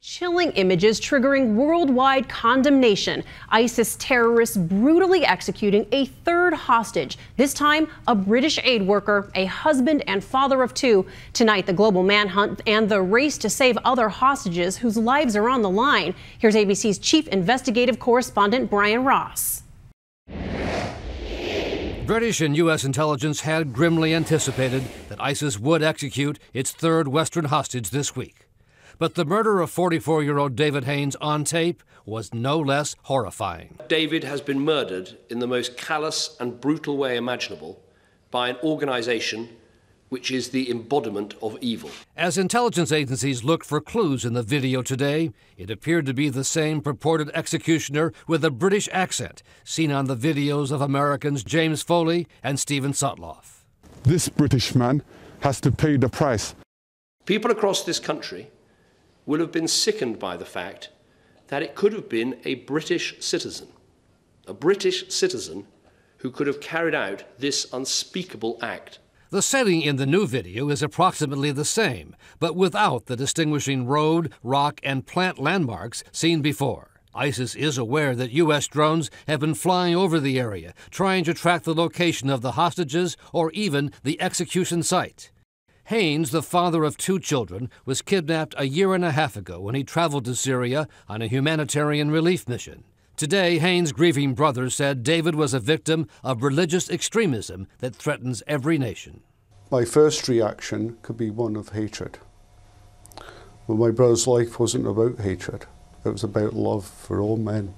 Chilling images triggering worldwide condemnation. ISIS terrorists brutally executing a third hostage, this time a British aid worker, a husband and father of two. Tonight, the global manhunt and the race to save other hostages whose lives are on the line. Here's ABC's chief investigative correspondent Brian Ross. British and U.S. intelligence had grimly anticipated that ISIS would execute its third Western hostage this week. But the murder of 44-year-old David Haines on tape was no less horrifying. David has been murdered in the most callous and brutal way imaginable by an organization which is the embodiment of evil. As intelligence agencies looked for clues in the video today, it appeared to be the same purported executioner with a British accent seen on the videos of Americans James Foley and Stephen Sotloff. This British man has to pay the price. People across this country will have been sickened by the fact that it could have been a British citizen who could have carried out this unspeakable act. The setting in the new video is approximately the same, but without the distinguishing road, rock, and plant landmarks seen before. ISIS is aware that U.S. drones have been flying over the area, trying to track the location of the hostages or even the execution site. Haines, the father of two children, was kidnapped a year and a half ago when he traveled to Syria on a humanitarian relief mission. Today, Haines' grieving brother said David was a victim of religious extremism that threatens every nation. My first reaction could be one of hatred. But my brother's life wasn't about hatred. It was about love for all men.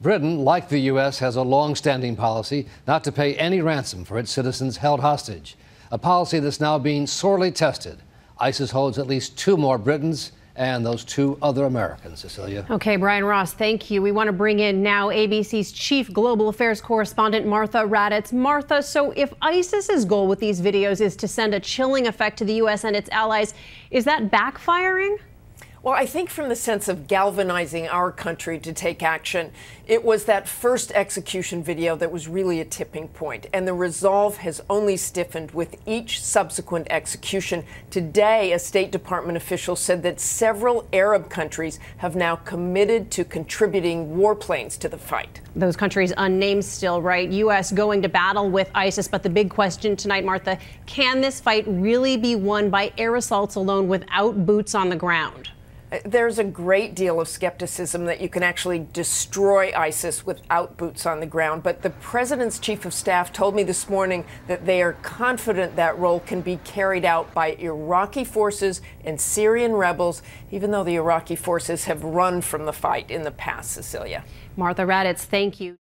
Britain, like the U.S., has a long-standing policy not to pay any ransom for its citizens held hostage. A policy that's now being sorely tested. ISIS holds at least two more Britons and those two other Americans, Cecilia. Okay, Brian Ross, thank you. We want to bring in now ABC's chief global affairs correspondent, Martha Raddatz. Martha, so if ISIS's goal with these videos is to send a chilling effect to the U.S. and its allies, is that backfiring? Well, I think from the sense of galvanizing our country to take action, it was that first execution video that was really a tipping point, and the resolve has only stiffened with each subsequent execution. Today, a State Department official said that several Arab countries have now committed to contributing warplanes to the fight. Those countries unnamed still, right? U.S. going to battle with ISIS, but the big question tonight, Martha, can this fight really be won by air assaults alone without boots on the ground? There's a great deal of skepticism that you can actually destroy ISIS without boots on the ground. But the president's chief of staff told me this morning that they are confident that role can be carried out by Iraqi forces and Syrian rebels, even though the Iraqi forces have run from the fight in the past, Cecilia. Martha Raddatz, thank you.